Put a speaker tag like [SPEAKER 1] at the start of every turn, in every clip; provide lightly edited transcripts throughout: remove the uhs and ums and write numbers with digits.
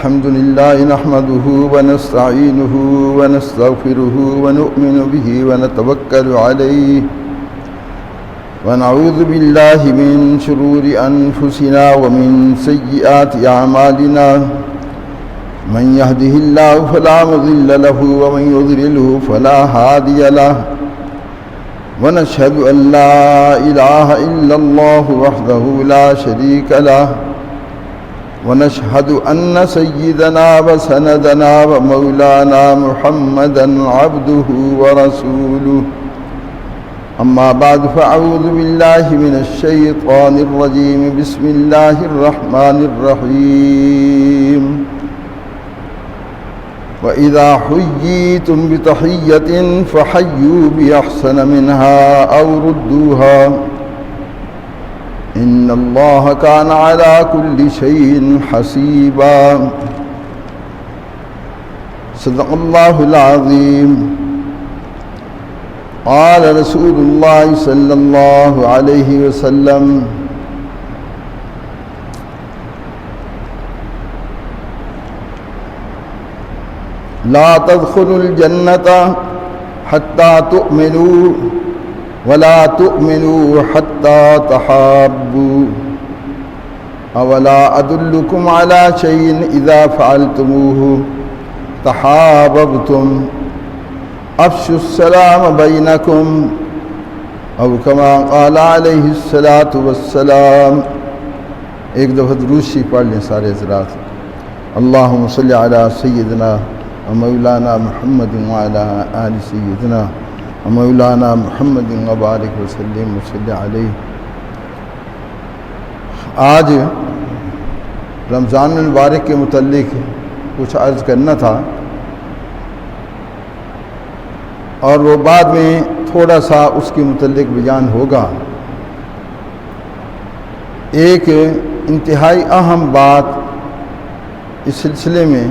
[SPEAKER 1] الحمد لله نحمده ونستعينه ونستغفره ونؤمن به ونتوكل عليه ونعوذ بالله من شرور أنفسنا ومن سيئات أعمالنا من يهده الله فلا مضل له ومن يضلله فلا هادي له ونشهد أن لا إله إلا الله وحده لا شريك له ونشهد أن سيدنا وسندنا ومولانا محمدا عبده ورسوله أما بعد فأعوذ بالله من الشيطان الرجيم بسم الله الرحمن الرحيم وإذا حييتم بتحية فحيوا بأحسن منها أو ردوها إن الله كان على كل شيء حسيبا صدق الله العظيم قال رسول الله صلى الله عليه وسلم لا تدخلوا الجنة حتى تؤمنوا ولا تؤمنوا حتى تحابوا أولا أدلكم على شيء إذا فعلتموه تحاببتم أفشوا السلام بينكم أو كما قال عليه الصلاة والسلام. ایک دفعہ درود شریف پڑھ لیں سارے حضرات. اللہم صلی علی سیدنا ومولانا محمد وعلی آل سیدنا ومولانا محمد وبارک وسلم وصلی علیہ. آج رمضان المبارک کے متعلق کچھ عرض کرنا تھا اور وہ بعد میں تھوڑا سا اس کے متعلق بیان ہوگا. ایک انتہائی اہم بات اس سلسلے میں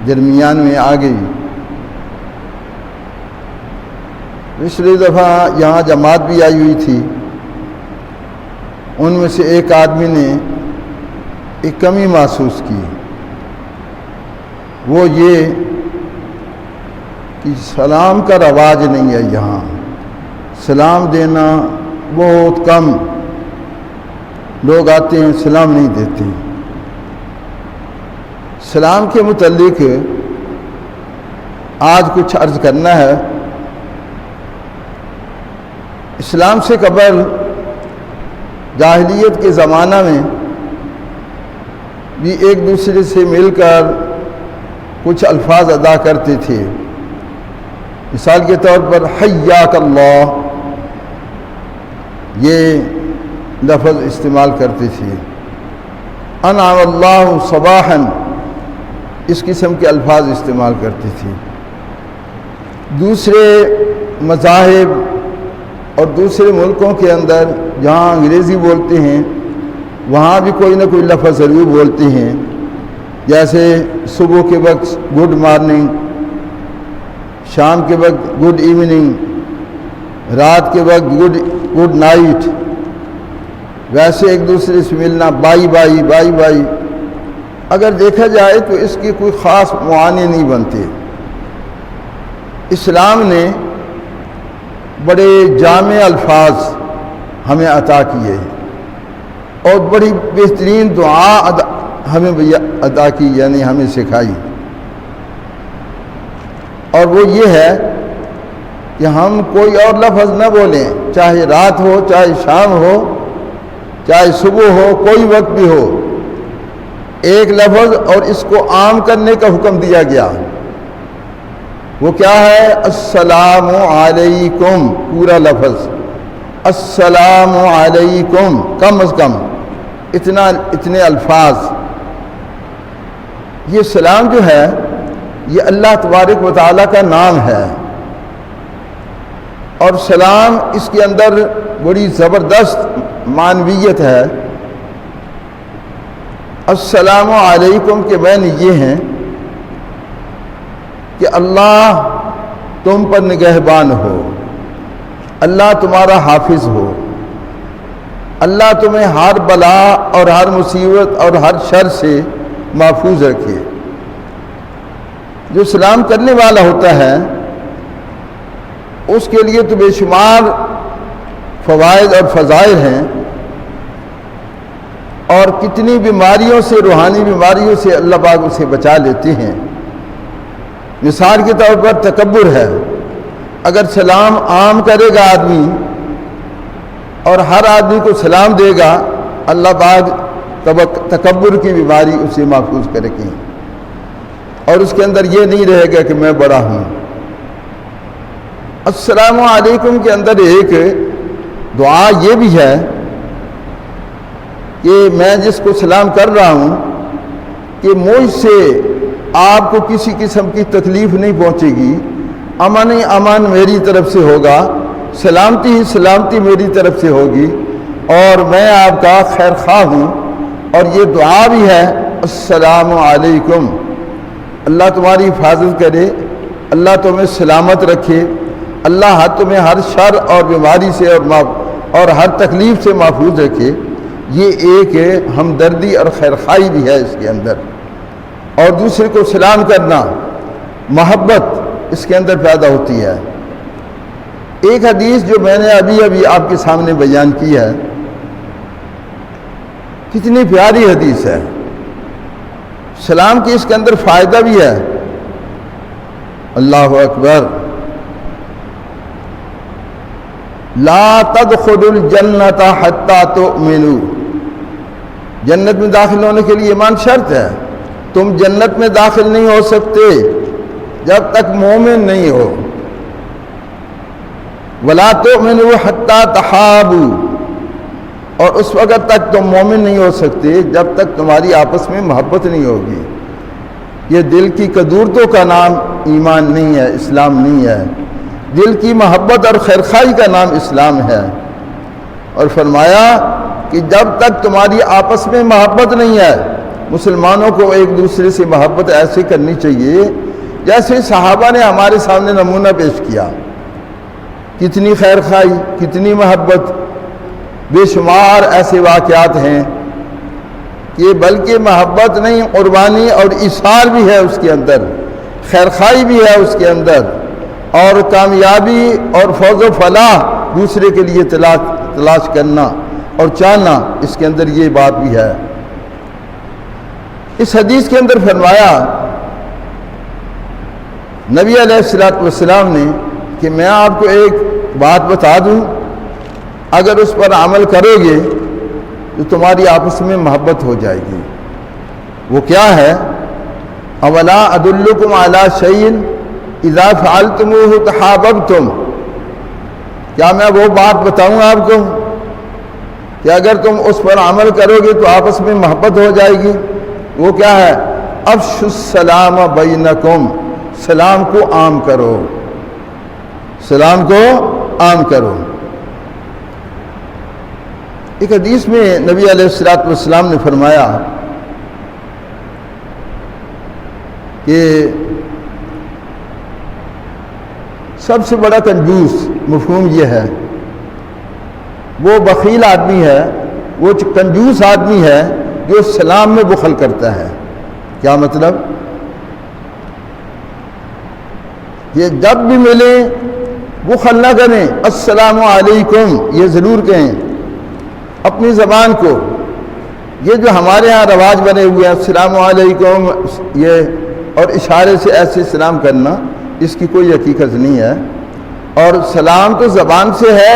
[SPEAKER 1] درمیان میں آ گئی. پچھلی دفعہ یہاں جماعت بھی آئی ہوئی تھی. ان میں سے ایک آدمی نے ایک کمی محسوس کی. وہ یہ کہ سلام کا رواج نہیں ہے. یہاں سلام دینا بہت کم لوگ آتے ہیں, سلام نہیں دیتے. سلام کے متعلق آج کچھ عرض کرنا ہے. اسلام سے قبل جاہلیت کے زمانہ میں بھی ایک دوسرے سے مل کر کچھ الفاظ ادا کرتے تھے. مثال کے طور پر حیاک اللہ یہ لفظ استعمال کرتے تھے. انعم اللہ صباحا اس قسم کے الفاظ استعمال کرتے تھے. دوسرے مذاہب اور دوسرے ملکوں کے اندر جہاں انگریزی بولتے ہیں وہاں بھی کوئی نہ کوئی لفظ ضرور بولتے ہیں. جیسے صبح کے وقت گڈ مارننگ, شام کے وقت گڈ ایوننگ, رات کے وقت گڈ نائٹ. ویسے ایک دوسرے سے ملنا بائی بائی بائی بائی. اگر دیکھا جائے تو اس کی کوئی خاص معانی نہیں بنتے. اسلام نے بڑے جامع الفاظ ہمیں عطا کیے اور بڑی بہترین دعا ہمیں عطا کی, یعنی ہمیں سکھائی. اور وہ یہ ہے کہ ہم کوئی اور لفظ نہ بولیں, چاہے رات ہو, چاہے شام ہو, چاہے صبح ہو, کوئی وقت بھی ہو. ایک لفظ اور اس کو عام کرنے کا حکم دیا گیا. وہ کیا ہے؟ السلام علیکم. پورا لفظ السلام علیکم, کم از کم اتنے الفاظ. یہ سلام جو ہے یہ اللہ تبارک و تعالیٰ کا نام ہے اور سلام اس کے اندر بڑی زبردست معنویت ہے. السلام علیکم کے معنی یہ ہیں کہ اللہ تم پر نگہبان ہو, اللہ تمہارا حافظ ہو, اللہ تمہیں ہر بلا اور ہر مصیبت اور ہر شر سے محفوظ رکھے۔ جو سلام کرنے والا ہوتا ہے اس کے لیے تو بے شمار فوائد اور فضائل ہیں، اور کتنی بیماریوں سے، روحانی بیماریوں سے اللہ پاک اسے بچا لیتے ہیں۔ مثال کے طور پر تکبر ہے، اگر سلام عام کرے گا آدمی اور ہر آدمی کو سلام دے گا، اللہ پاک تکبر کی بیماری اسے محفوظ کرے گی، اور اس کے اندر یہ نہیں رہے گا کہ میں بڑا ہوں۔ السلام علیکم کے اندر ایک دعا یہ بھی ہے کہ میں جس کو سلام کر رہا ہوں کہ مجھ سے آپ کو کسی قسم کی تکلیف نہیں پہنچے گی، امن ہی امن میری طرف سے ہوگا، سلامتی ہی سلامتی میری طرف سے ہوگی، اور میں آپ کا خیر خواہ ہوں۔ اور یہ دعا بھی ہے السلام علیکم، اللہ تمہاری حفاظت کرے، اللہ تمہیں سلامت رکھے، اللہ تمہیں ہر شر اور بیماری سے اور ہر تکلیف سے محفوظ رکھے۔ یہ ایک ہمدردی اور خیرخواہی بھی ہے اس کے اندر، اور دوسرے کو سلام کرنا، محبت اس کے اندر پیدا ہوتی ہے۔ ایک حدیث جو میں نے ابھی آپ کے سامنے بیان کی ہے، کتنی پیاری حدیث ہے، سلام کی اس کے اندر فائدہ بھی ہے۔ اللہ اکبر، لا تدخلوا الجنت حتی تؤمنوا، جنت میں داخل ہونے کے لیے ایمان شرط ہے، تم جنت میں داخل نہیں ہو سکتے جب تک مومن نہیں ہو۔ ولا تؤمنوا حتی تحابوا، اور اس وقت تک تم مومن نہیں ہو سکتے جب تک تمہاری آپس میں محبت نہیں ہوگی۔ یہ دل کی قدورتوں کا نام ایمان نہیں ہے، اسلام نہیں ہے، دل کی محبت اور خیرخواہی کا نام اسلام ہے۔ اور فرمایا کہ جب تک تمہاری آپس میں محبت نہیں ہے، مسلمانوں کو ایک دوسرے سے محبت ایسے کرنی چاہیے جیسے صحابہ نے ہمارے سامنے نمونہ پیش کیا، کتنی خیرخواہی، کتنی محبت، بے شمار ایسے واقعات ہیں کہ بلکہ محبت نہیں، قربانی اور ایثار بھی ہے اس کے اندر، خیرخواہی بھی ہے اس کے اندر، اور کامیابی اور فوز و فلاح دوسرے کے لیے تلاش کرنا اور چاہنا، اس کے اندر یہ بات بھی ہے۔ اس حدیث کے اندر فرمایا نبی علیہ السلام نے کہ میں آپ کو ایک بات بتا دوں، اگر اس پر عمل کرو گے تو تمہاری آپس میں محبت ہو جائے گی۔ وہ کیا ہے؟ اولا ادلکم علی شیء اذا فعلتموہ تحاببتم، کیا میں وہ بات بتاؤں آپ کو کہ اگر تم اس پر عمل کرو گے تو آپس میں محبت ہو جائے گی؟ وہ کیا ہے؟ افشوا السلام بینکم، سلام کو عام کرو، سلام کو عام کرو۔ ایک حدیث میں نبی علیہ السلام نے فرمایا کہ سب سے بڑا کنجوس، مفہوم یہ ہے، وہ بخیل آدمی ہے، وہ کنجوس آدمی ہے جو سلام میں بخل کرتا ہے۔ کیا مطلب؟ یہ جب بھی ملے بخل نہ کریں، السلام علیکم یہ ضرور کہیں اپنی زبان کو۔ یہ جو ہمارے ہاں رواج بنے ہوئے ہیں السلام علیکم، یہ اور اشارے سے ایسے سلام کرنا، اس کی کوئی حقیقت نہیں ہے۔ اور سلام تو زبان سے ہے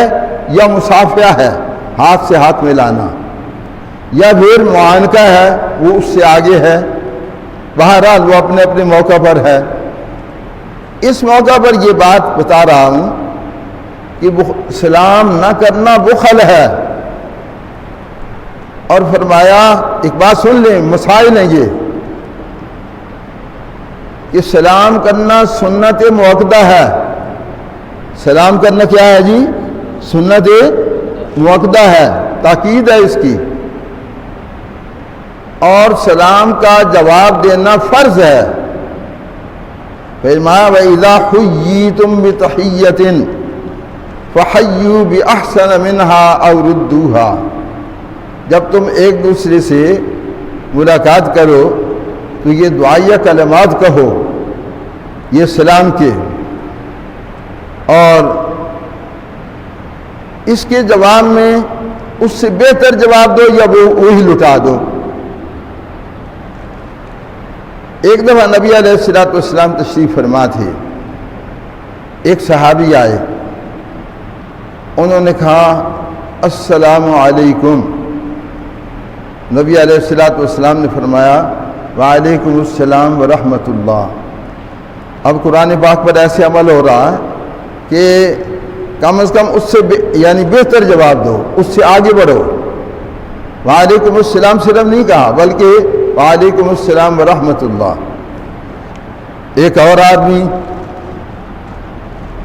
[SPEAKER 1] یا مصافحہ ہے، ہاتھ سے ہاتھ ملانا، یا پھر معانقہ ہے، وہ اس سے آگے ہے۔ بہرحال وہ اپنے اپنے موقع پر ہے۔ اس موقع پر یہ بات بتا رہا ہوں کہ سلام نہ کرنا بخل ہے۔ اور فرمایا، ایک بات سن لیں، مسائل ہیں یہ، کہ سلام کرنا سنت مؤکدہ ہے۔ سلام کرنا کیا ہے جی؟ سنت مؤکدہ ہے، تاکید ہے اس کی۔ اور سلام کا جواب دینا فرض ہے۔ فرمایا وَإِذَا حُيِّيتُم بِتَحِيَّةٍ فَحَيُّوا بِأَحْسَنَ مِنْهَا أَوْ رُدُّوهَا، جب تم ایک دوسرے سے ملاقات کرو تو یہ دعائیہ کلمات کہو یہ سلام کے، اور اس کے جواب میں اس سے بہتر جواب دو یا وہی لٹا دو۔ ایک دفعہ نبی علیہ الصلوۃ والسلام تشریف فرما تھے، ایک صحابی آئے، انہوں نے کہا السلام علیکم۔ نبی علیہ الصلوۃ والسلام نے فرمایا وعلیکم السلام ورحمۃ اللہ۔ اب قرآن پاک پر ایسے عمل ہو رہا ہے کہ کم از کم اس سے یعنی بہتر جواب دو، اس سے آگے بڑھو۔ وعلیکم السلام صرف نہیں کہا بلکہ وعلیکم السلام ورحمۃ اللہ۔ ایک اور آدمی،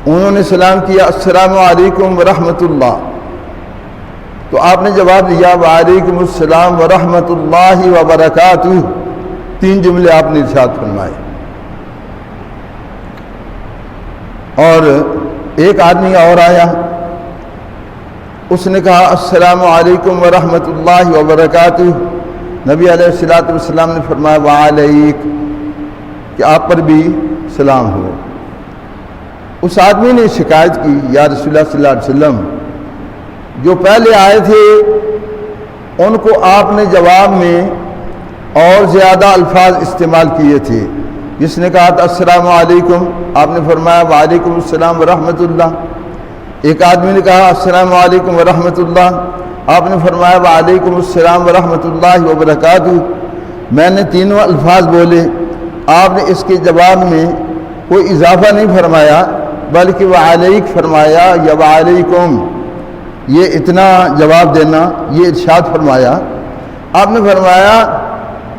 [SPEAKER 1] انہوں نے سلام کیا السلام علیکم ورحمۃ اللہ، تو آپ نے جواب دیا وعلیکم السلام ورحمۃ اللہ وبرکاتہ۔ 3 جملے آپ نے ارشاد فرمائے۔ اور ایک آدمی اور آیا، اس نے کہا السلام علیکم ورحمۃ اللہ وبرکاتہ۔ نبی علیہ الصلوۃ والسلام نے فرمایا وعلیک، کہ آپ پر بھی سلام ہو۔ اس آدمی نے شکایت کی یا رسول اللہ صلی اللہ علیہ وسلم، جو پہلے آئے تھے ان کو آپ نے جواب میں اور زیادہ الفاظ استعمال کیے تھے۔ جس نے کہا تھا السلام علیکم، آپ نے فرمایا وعلیکم السلام ورحمۃ اللہ۔ ایک آدمی نے کہا السلام علیکم ورحمۃ اللہ، آپ نے فرمایا وعلیکم السلام ورحمۃ اللہ وبرکاتہ۔ میں نے تینوں الفاظ بولے، آپ نے اس کے جواب میں کوئی اضافہ نہیں فرمایا بلکہ وعلیک فرمایا یا وعلیکم، یہ اتنا جواب دینا، یہ ارشاد فرمایا۔ آپ نے فرمایا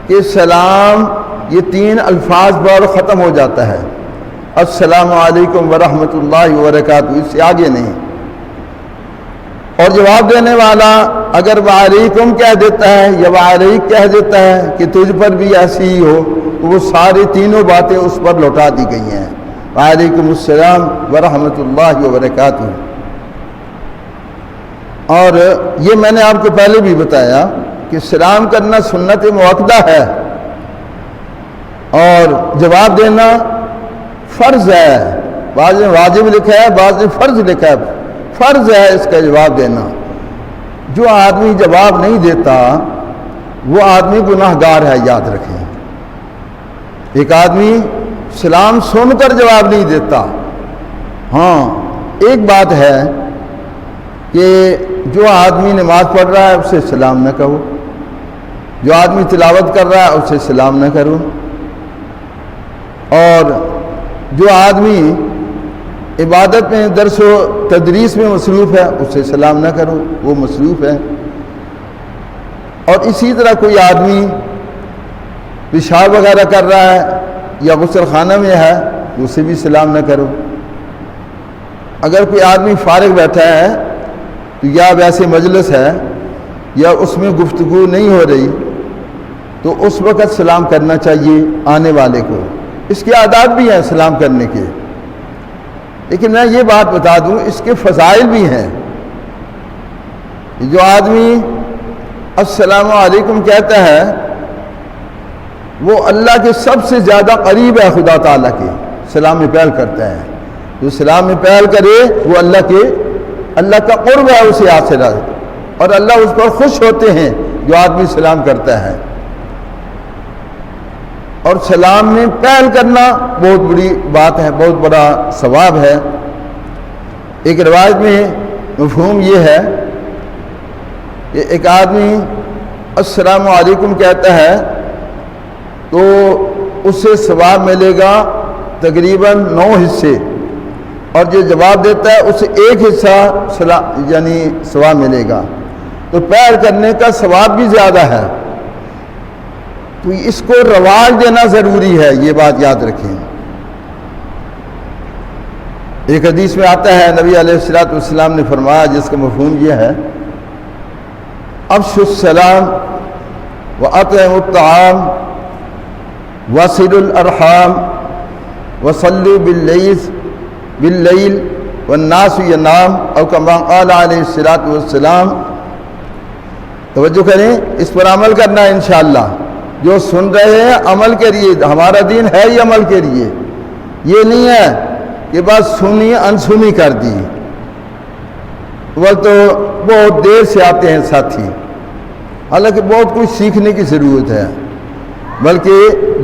[SPEAKER 1] کہ سلام یہ 3 الفاظ پر ختم ہو جاتا ہے، السلام علیکم ورحمۃ اللہ وبرکاتہ، اس سے آگے نہیں۔ اور جواب دینے والا اگر وعلیکم کہہ دیتا ہے یا وعلیک کہہ دیتا ہے کہ تجھ پر بھی ایسی ہی ہو، تو وہ ساری تینوں باتیں اس پر لوٹا دی گئی ہیں، وعلیکم السلام ورحمۃ اللہ وبرکاتہ۔ اور یہ میں نے آپ کو پہلے بھی بتایا کہ سلام کرنا سنت مؤکدہ ہے اور جواب دینا فرض ہے۔ بعض نے واجب لکھا ہے، بعض نے فرض لکھا ہے۔ فرض ہے اس کا جواب دینا۔ جو آدمی جواب نہیں دیتا وہ آدمی گناہ گار ہے، یاد رکھیں۔ ایک آدمی سلام سن کر جواب نہیں دیتا۔ ہاں ایک بات ہے کہ جو آدمی نماز پڑھ رہا ہے اسے سلام نہ کہو، جو آدمی تلاوت کر رہا ہے اسے سلام نہ کرو، اور جو آدمی عبادت میں درس و تدریس میں مصروف ہے اسے سلام نہ کرو، وہ مصروف ہے۔ اور اسی طرح کوئی آدمی پیشاب وغیرہ کر رہا ہے یا غسل خانہ میں ہے اسے بھی سلام نہ کرو۔ اگر کوئی آدمی فارغ بیٹھا ہے تو یا ویسے مجلس ہے یا اس میں گفتگو نہیں ہو رہی تو اس وقت سلام کرنا چاہیے آنے والے کو۔ اس کے آداب بھی ہیں سلام کرنے کے، لیکن میں یہ بات بتا دوں اس کے فضائل بھی ہیں۔ جو آدمی السلام علیکم کہتا ہے وہ اللہ کے سب سے زیادہ قریب ہے، خدا تعالیٰ کے سلام میں پہل کرتا ہے۔ جو سلام میں پہل کرے وہ اللہ کا قرب ہے اسے حاصل ہے، اور اللہ اس پر خوش ہوتے ہیں جو آدمی سلام کرتا ہے۔ اور سلام میں پہل کرنا بہت بڑی بات ہے، بہت بڑا ثواب ہے۔ ایک روایت میں مفہوم یہ ہے کہ ایک آدمی السلام علیکم کہتا ہے تو اسے ثواب ملے گا تقریباً 9 حصے، اور جو جواب دیتا ہے اسے 1 حصہ یعنی ثواب ملے گا، تو پہل کرنے کا ثواب بھی زیادہ ہے۔ تو اس کو رواج دینا ضروری ہے، یہ بات یاد رکھیں۔ ایک حدیث میں آتا ہے نبی علیہ الصلوۃ والسلام نے فرمایا جس کا مفہوم یہ ہے افشوا السلام واطعموا الطعام وصلوا الارحام وصلوا باللیل والناس ینام او کما قال علیہ الصلوۃ والسلام۔ توجہ کریں، اس پر عمل کرنا ہے انشاءاللہ۔ جو سن رہے ہیں عمل کے لیے، ہمارا دین ہے ہی عمل کے لیے، یہ نہیں ہے کہ بس سنی انسنی کر دی۔ وہ تو بہت دیر سے آتے ہیں ساتھی، حالانکہ بہت کچھ سیکھنے کی ضرورت ہے، بلکہ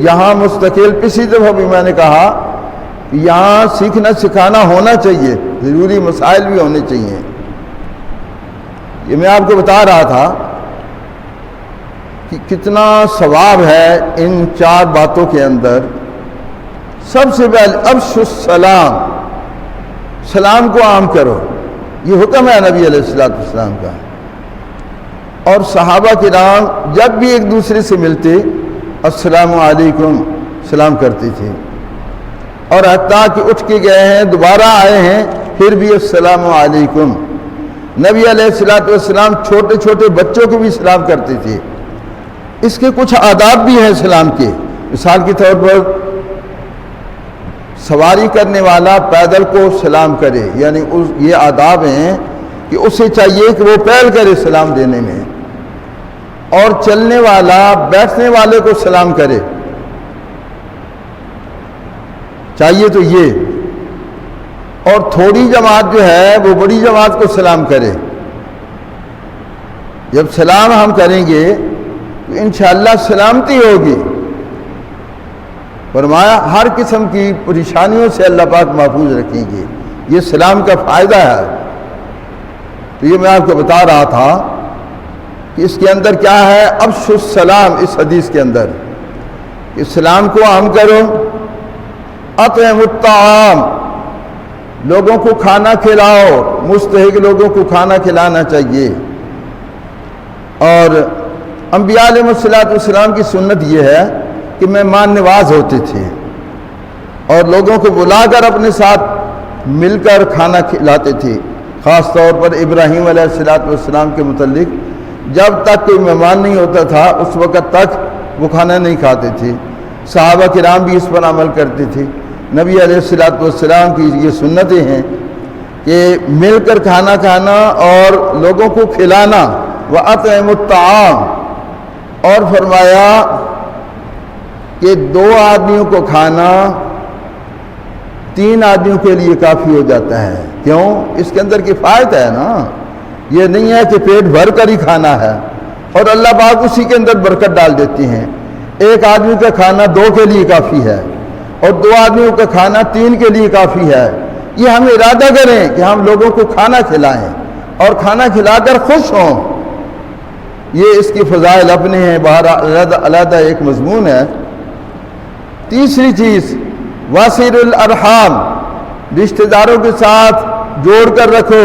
[SPEAKER 1] یہاں مستقل پچھلی دفعہ بھی میں نے کہا کہ یہاں سیکھنا سکھانا ہونا چاہیے، ضروری مسائل بھی ہونے چاہیے۔ یہ میں آپ کو بتا رہا تھا کہ کتنا ثواب ہے ان 4 باتوں کے اندر۔ سب سے پہلے افشوا السلام، سلام کو عام کرو، یہ حکم ہے نبی علیہ السلام کا۔ اور صحابہ کرام جب بھی ایک دوسرے سے ملتے السلام علیکم سلام کرتے تھے، اور حتیٰ کہ اٹھ کے گئے ہیں دوبارہ آئے ہیں پھر بھی السلام علیکم۔ نبی علیہ السلام چھوٹے چھوٹے بچوں کو بھی سلام کرتے تھے۔ اس کے کچھ آداب بھی ہیں سلام کے، مثال کے طور پر سواری کرنے والا پیدل کو سلام کرے، یعنی یہ آداب ہیں کہ اسے چاہیے کہ وہ پہل کرے سلام دینے میں، اور چلنے والا بیٹھنے والے کو سلام کرے، چاہیے تو یہ، اور تھوڑی جماعت جو ہے وہ بڑی جماعت کو سلام کرے۔ جب سلام ہم کریں گے تو انشاءاللہ سلامتی ہوگی۔ فرمایا ہر قسم کی پریشانیوں سے اللہ پاک محفوظ رکھیں گے، یہ سلام کا فائدہ ہے۔ تو یہ میں آپ کو بتا رہا تھا کہ اس کے اندر کیا ہے، افشوا السلام، اس حدیث کے اندر کہ سلام کو عام کرو۔ اطعموا الطعام، لوگوں کو کھانا کھلاؤ، مستحق لوگوں کو کھانا کھلانا چاہیے۔ اور انبیاء علیہ السلام کی سنت یہ ہے کہ مہمان نواز ہوتے تھے اور لوگوں کو بلا کر اپنے ساتھ مل کر کھانا کھلاتے تھے۔ خاص طور پر ابراہیم علیہ السلام کے متعلق جب تک کوئی مہمان نہیں ہوتا تھا اس وقت تک وہ کھانا نہیں کھاتے تھے۔ صحابہ کرام بھی اس پر عمل کرتے تھے۔ نبی علیہ السلام کی یہ سنتیں ہیں کہ مل کر کھانا کھانا اور لوگوں کو کھلانا۔ وَأَطْعِمُوا الطَّعَامَ، اور فرمایا کہ 2 آدمیوں کو کھانا 3 آدمیوں کے لیے کافی ہو جاتا ہے۔ کیوں؟ اس کے اندر کفایت ہے نا، یہ نہیں ہے کہ پیٹ بھر کر ہی کھانا ہے، اور اللہ پاک اسی کے اندر برکت ڈال دیتے ہیں۔ 1 آدمی کا کھانا 2 کے لیے کافی ہے، اور 2 آدمیوں کا کھانا 3 کے لیے کافی ہے۔ یہ ہم ارادہ کریں کہ ہم لوگوں کو کھانا کھلائیں اور کھانا کھلا کر خوش ہوں۔ یہ اس کی فضائل اپنے ہیں، باہر علیحدہ ایک مضمون ہے۔ تیسری چیز واصل الارحام، رشتہ داروں کے ساتھ جوڑ کر رکھو،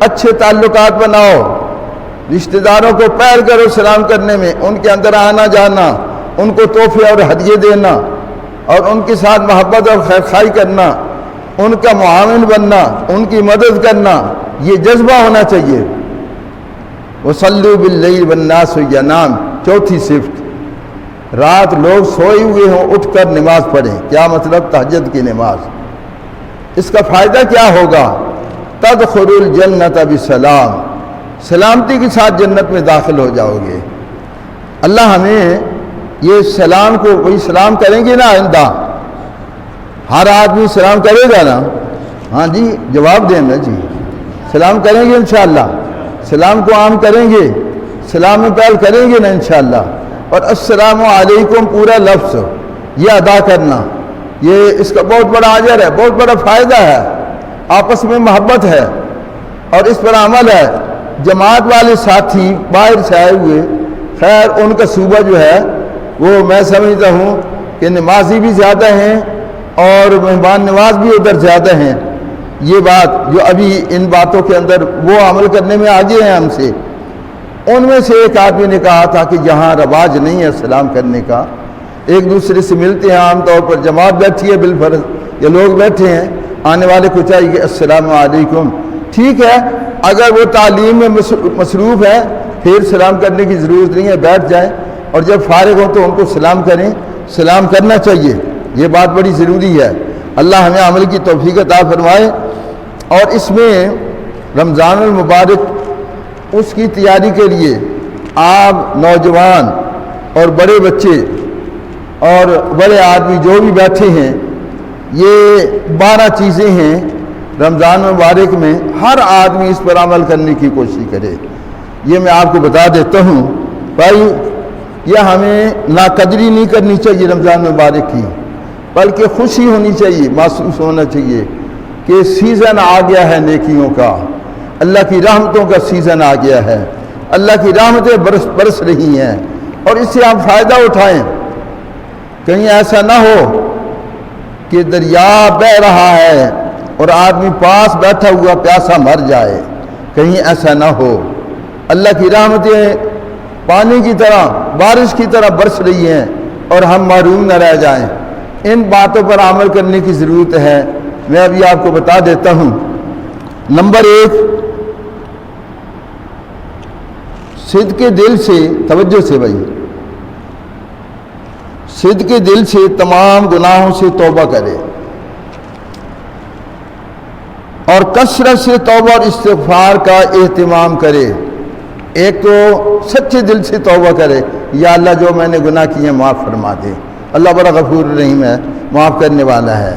[SPEAKER 1] اچھے تعلقات بناؤ، رشتہ داروں کو پہل کرو سلام کرنے میں، ان کے اندر آنا جانا، ان کو تحفے اور ہدیے دینا، اور ان کے ساتھ محبت اور خیرخواہی کرنا، ان کا معاون بننا، ان کی مدد کرنا، یہ جذبہ ہونا چاہیے۔ وَصَلُّوا بِاللَّيْلِ وَالنَّاسُ يَنَامُ، چوتھی صفت، رات لوگ سوئے ہوئے ہوں اٹھ کر نماز پڑھیں۔ کیا مطلب؟ تہجد کی نماز۔ اس کا فائدہ کیا ہوگا؟ تدخلوا الجنۃ بسلام، سلامتی کے ساتھ جنت میں داخل ہو جاؤ گے۔ اللہ ہمیں یہ سلام کو، وہی سلام کریں گے نا آئندہ، ہر آدمی سلام کرے گا نا؟ ہاں جی، جواب دینا جی، سلام کریں گے انشاءاللہ، سلام کو عام کریں گے، سلام میں پہل کریں گے نا انشاءاللہ۔ اور السلام علیکم پورا لفظ یہ ادا کرنا، یہ اس کا بہت بڑا اجر ہے، بہت بڑا فائدہ ہے، آپس میں محبت ہے اور اس پر عمل ہے۔ جماعت والے ساتھی باہر سے آئے ہوئے، خیر ان کا صوبہ جو ہے وہ میں سمجھتا ہوں کہ نمازی بھی زیادہ ہیں اور مہمان نواز بھی ادھر زیادہ ہیں۔ یہ بات جو ابھی ان باتوں کے اندر وہ عمل کرنے میں آگے ہیں ہم سے، ان میں سے ایک آدمی نے کہا تھا کہ یہاں رواج نہیں ہے سلام کرنے کا، ایک دوسرے سے ملتے ہیں عام طور پر، جماعت بیٹھی ہے بالفرض یا لوگ بیٹھے ہیں، آنے والے کو چاہیے کہ السلام علیکم۔ ٹھیک ہے، اگر وہ تعلیم میں مصروف ہے پھر سلام کرنے کی ضرورت نہیں ہے، بیٹھ جائیں اور جب فارغ ہوں تو ان کو سلام کریں، سلام کرنا چاہیے، یہ بات بڑی ضروری ہے۔ اللہ ہمیں عمل کی توفیق عطا فرمائے۔ اور اس میں رمضان المبارک اس کی تیاری کے لیے آپ نوجوان اور بڑے بچے اور بڑے آدمی جو بھی بیٹھے ہیں، یہ 12 چیزیں ہیں رمضان مبارک میں، ہر آدمی اس پر عمل کرنے کی کوشش کرے۔ یہ میں آپ کو بتا دیتا ہوں بھائی، یہ ہمیں ناقدری نہیں کرنی چاہیے رمضان مبارک کی، بلکہ خوشی ہونی چاہیے، محسوس ہونا چاہیے کہ سیزن آ گیا ہے نیکیوں کا، اللہ کی رحمتوں کا سیزن آ گیا ہے، اللہ کی رحمتیں برس رہی ہیں، اور اس سے آپ فائدہ اٹھائیں۔ کہیں ایسا نہ ہو کہ دریا بہہ رہا ہے اور آدمی پاس بیٹھا ہوا پیاسا مر جائے، کہیں ایسا نہ ہو۔ اللہ کی رحمتیں پانی کی طرح، بارش کی طرح برس رہی ہیں اور ہم محروم نہ رہ جائیں۔ ان باتوں پر عمل کرنے کی ضرورت ہے۔ میں ابھی آپ کو بتا دیتا ہوں۔ نمبر 1، صدق دل سے، توجہ سے بھائی، صدق دل سے تمام گناہوں سے توبہ کرے اور کثرت سے توبہ اور استغفار کا اہتمام کرے۔ ایک تو سچے دل سے توبہ کرے، یا اللہ جو میں نے گناہ کیے معاف فرما دے، اللہ بڑا غفور رحیم ہے، معاف کرنے والا ہے۔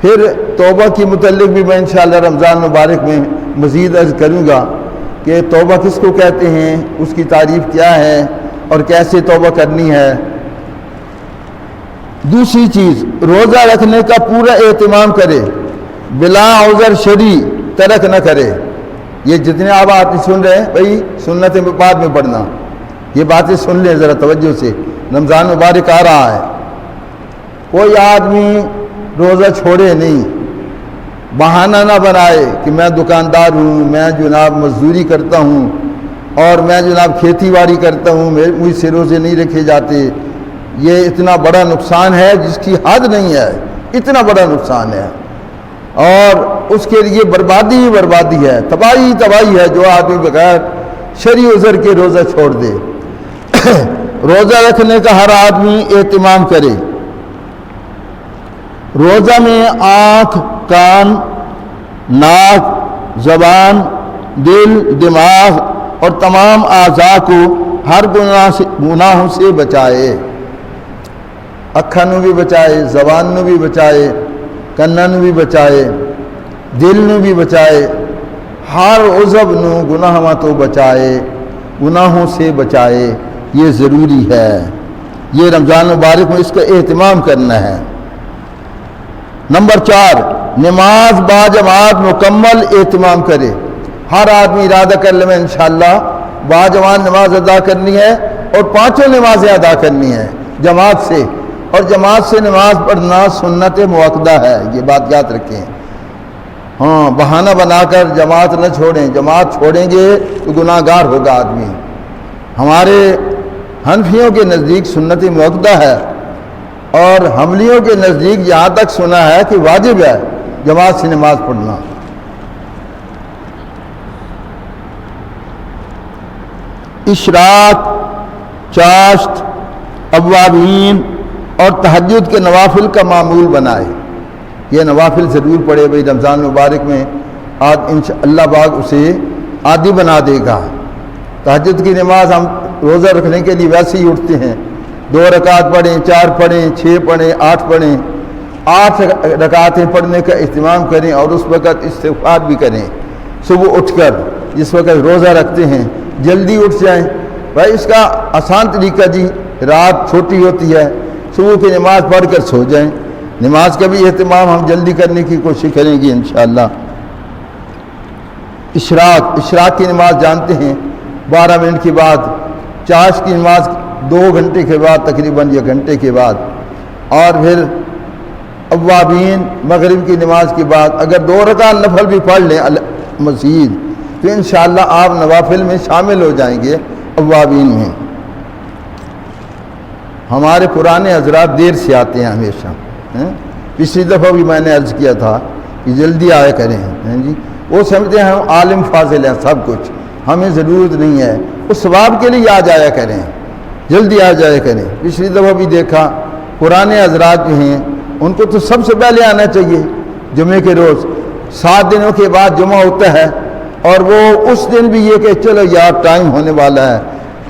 [SPEAKER 1] پھر توبہ کے متعلق بھی میں انشاءاللہ رمضان مبارک میں مزید عرض کروں گا کہ توبہ کس کو کہتے ہیں، اس کی تعریف کیا ہے اور کیسے توبہ کرنی ہے۔ دوسری چیز، روزہ رکھنے کا پورا اہتمام کرے، بلا عذر شرعی ترک نہ کرے۔ یہ جتنے آپ آتے سن رہے ہیں بھائی، سنتیں بعد میں پڑھنا، یہ باتیں سن لیں ذرا توجہ سے، رمضان مبارک آ رہا ہے۔ کوئی آدمی روزہ چھوڑے نہیں، بہانہ نہ بنائے کہ میں دکاندار ہوں، میں جناب مزدوری کرتا ہوں، اور میں جناب کھیتی باڑی کرتا ہوں، مجھ سے روزے نہیں رکھے جاتے۔ یہ اتنا بڑا نقصان ہے جس کی حد نہیں ہے، اتنا بڑا نقصان ہے، اور اس کے لیے بربادی ہی بربادی ہے، تباہی تباہی ہے جو آدمی بغیر شرعی عذر کے روزہ چھوڑ دے۔ روزہ رکھنے کا ہر آدمی اہتمام کرے۔ روزہ میں آنکھ، کان، ناک، زبان، دل، دماغ اور تمام اعضاء کو ہر گناہوں سے بچائے۔ اکھاں نو بھی بچائے، زبان نو بھی بچائے، کناں نو بھی بچائے، دل نو بھی بچائے، ہر عضو نو گناہاں تو بچائے، گناہوں سے بچائے۔ یہ ضروری ہے، یہ رمضان مبارک میں اس کا اہتمام کرنا ہے۔ نمبر 4، نماز با جماعت مکمل اہتمام کرے۔ ہر آدمی ارادہ کر لے میں انشاءاللہ با جماعت نماز ادا کرنی ہے، اور 5 نمازیں ادا کرنی ہے جماعت سے، اور جماعت سے نماز پڑھنا سنت مؤکدہ ہے، یہ بات یاد رکھیں۔ ہاں، بہانہ بنا کر جماعت نہ چھوڑیں، جماعت چھوڑیں گے تو گناہ گار ہوگا آدمی۔ ہمارے حنفیوں کے نزدیک سنت مؤکدہ ہے، اور حنبلیوں کے نزدیک یہاں تک سنا ہے کہ واجب ہے جماعت سے نماز پڑھنا۔ اشراق، چاشت، اوابین اور تہجد کے نوافل کا معمول بنائے۔ یہ نوافل ضرور پڑھے بھائی، رمضان مبارک میں اللہ پاک اسے عادی بنا دے گا۔ تہجد کی نماز ہم روزہ رکھنے کے لیے ویسے ہی اٹھتے ہیں، 2 رکعت پڑھیں، 4 پڑھیں، 6 پڑھیں، 8 پڑھیں، 8 رکعتیں پڑھنے کا اہتمام کریں، اور اس وقت استغفار بھی کریں۔ صبح اٹھ کر جس وقت روزہ رکھتے ہیں جلدی اٹھ جائیں بھائی۔ اس کا آسان طریقہ جی، رات چھوٹی ہوتی ہے، صبح کی نماز پڑھ کر سو جائیں۔ نماز کا بھی اہتمام ہم جلدی کرنے کی کوشش کریں گے انشاءاللہ۔ اشراق کی نماز جانتے ہیں 12 منٹ کے بعد، چاشت کی نماز 2 گھنٹے کے بعد تقریباً، یا گھنٹے کے بعد، اور پھر اوابین مغرب کی نماز کے بعد۔ اگر 2 رکعت نفل بھی پڑھ لیں مزید تو انشاءاللہ آپ نوافل میں شامل ہو جائیں گے، اوابین میں۔ ہمارے پرانے حضرات دیر سے آتے ہیں ہمیشہ، پچھلی دفعہ بھی میں نے عرض کیا تھا کہ جلدی آیا کریں جی۔ وہ سمجھتے ہیں ہم عالم فاضل ہیں سب کچھ، ہمیں ضرورت نہیں ہے، اس ثواب کے لیے آ جایا کریں، جلدی آ جایا کریں۔ پچھلی دفعہ بھی دیکھا پرانے حضرات جو ہیں ان کو تو سب سے پہلے آنا چاہیے جمعے کے روز، 7 دنوں کے بعد جمعہ ہوتا ہے، اور وہ اس دن بھی یہ کہ چلو یار ٹائم ہونے والا ہے،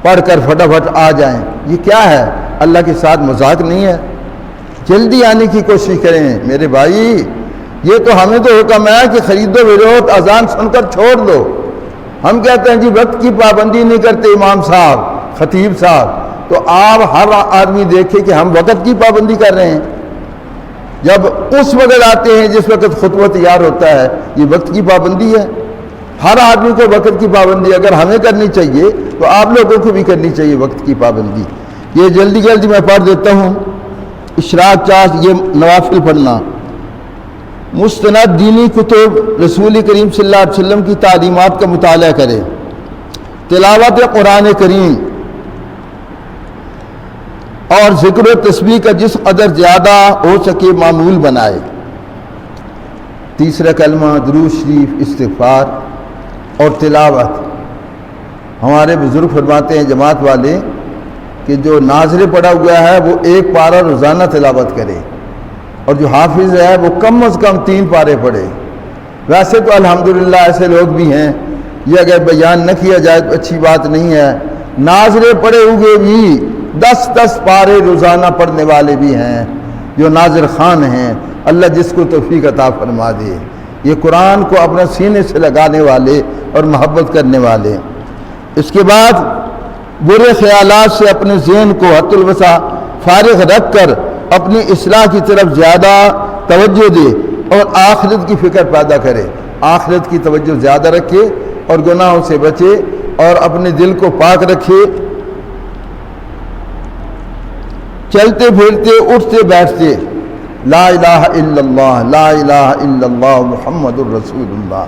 [SPEAKER 1] پڑھ کر فٹافٹ آ جائیں، یہ کیا ہے؟ اللہ کے ساتھ مذاق نہیں ہے؟ جلدی آنے کی کوشش کریں میرے بھائی، یہ تو ہمیں تو حکم ہے کہ خرید و فروخت اذان سن کر چھوڑ دو۔ ہم کہتے ہیں جی وقت کی پابندی نہیں کرتے امام صاحب، خطیب صاحب، تو آپ ہر آدمی دیکھے کہ ہم وقت کی پابندی کر رہے ہیں۔ جب اس وقت آتے ہیں جس وقت خطبہ تیار ہوتا ہے، یہ وقت کی پابندی ہے؟ ہر آدمی کو وقت کی پابندی اگر ہمیں کرنی چاہیے تو آپ لوگوں کو بھی کرنی چاہیے وقت کی پابندی۔ یہ جلدی جلدی میں پڑھ دیتا ہوں۔ اشراق چاش، یہ نوافل پڑھنا، مستند دینی کتب، رسول کریم صلی اللہ علیہ وسلم کی تعلیمات کا مطالعہ کرے، تلاوت قرآن کریم اور ذکر و تسبیح کا جس قدر زیادہ ہو سکے معمول بنائے۔ تیسرا کلمہ، درود شریف، استغفار اور تلاوت۔ ہمارے بزرگ فرماتے ہیں جماعت والے کہ جو ناظر پڑھا ہوا ہے وہ 1 پارہ روزانہ تلاوت کرے، اور جو حافظ ہے وہ کم از کم 3 پارے پڑھے۔ ویسے تو الحمدللہ ایسے لوگ بھی ہیں، یہ اگر بیان نہ کیا جائے تو اچھی بات نہیں ہے، ناظر پڑھے ہوئے بھی 10 پارے روزانہ پڑھنے والے بھی ہیں جو ناظر خان ہیں۔ اللہ جس کو توفیق عطا فرما دے، یہ قرآن کو اپنے سینے سے لگانے والے اور محبت کرنے والے۔ اس کے بعد برے خیالات سے اپنے ذہن کو حد الوسع فارغ رکھ کر اپنی اصلاح کی طرف زیادہ توجہ دے اور آخرت کی فکر پیدا کرے، آخرت کی توجہ زیادہ رکھے اور گناہوں سے بچے اور اپنے دل کو پاک رکھے۔ چلتے پھرتے اٹھتے بیٹھتے لا الہ الا اللہ، لا الہ الا اللہ محمد الرسول اللہ،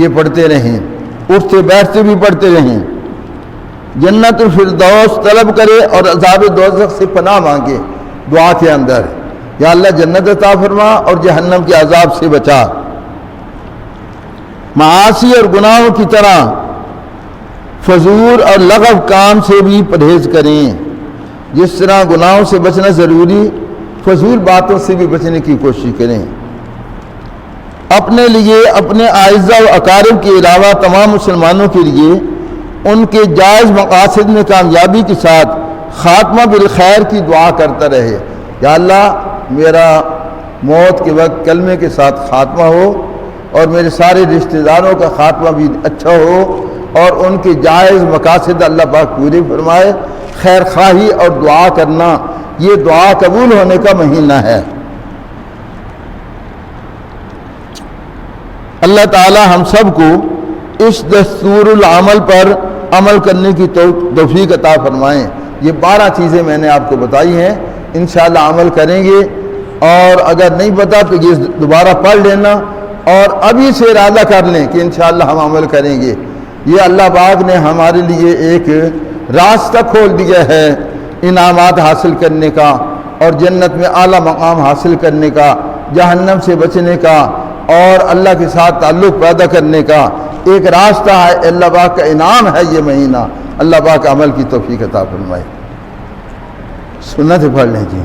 [SPEAKER 1] یہ پڑھتے رہیں، اٹھتے بیٹھتے بھی پڑھتے رہیں۔ جنت الفردوس طلب کرے اور عذاب دوزخ سے پناہ مانگے دعا کے اندر، یا اللہ جنت عطا فرما اور جہنم کے عذاب سے بچا۔ معاصی اور گناہوں کی طرح فضول اور لغو کام سے بھی پرہیز کریں۔ جس طرح گناہوں سے بچنا ضروری، فضول باتوں سے بھی بچنے کی کوشش کریں۔ اپنے لیے، اپنے اعزاء و اقارب کے علاوہ تمام مسلمانوں کے لیے ان کے جائز مقاصد میں کامیابی کے ساتھ خاتمہ بالخیر کی دعا کرتا رہے۔ یا اللہ میرا موت کے وقت کلمے کے ساتھ خاتمہ ہو اور میرے سارے رشتہ داروں کا خاتمہ بھی اچھا ہو اور ان کے جائز مقاصد اللہ پاک پورے فرمائے۔ خیر خواہی اور دعا کرنا یہ دعا قبول ہونے کا مہینہ ہے۔ اللہ تعالی ہم سب کو اس دستور العمل پر عمل کرنے کی توفیق عطا فرمائیں۔ یہ 12 چیزیں میں نے آپ کو بتائی ہیں، انشاءاللہ عمل کریں گے، اور اگر نہیں پتا تو یہ دوبارہ پڑھ لینا اور ابھی سے ارادہ کر لیں کہ انشاءاللہ ہم عمل کریں گے۔ یہ اللہ پاک نے ہمارے لیے ایک راستہ کھول دیا ہے انعامات حاصل کرنے کا اور جنت میں اعلیٰ مقام حاصل کرنے کا، جہنم سے بچنے کا اور اللہ کے ساتھ تعلق پیدا کرنے کا ایک راستہ ہے۔ اللہ پاک کا انعام ہے یہ مہینہ، اللہ پاک عمل کی توفیق عطا فرمائے۔ سنت پڑھ لیں جی۔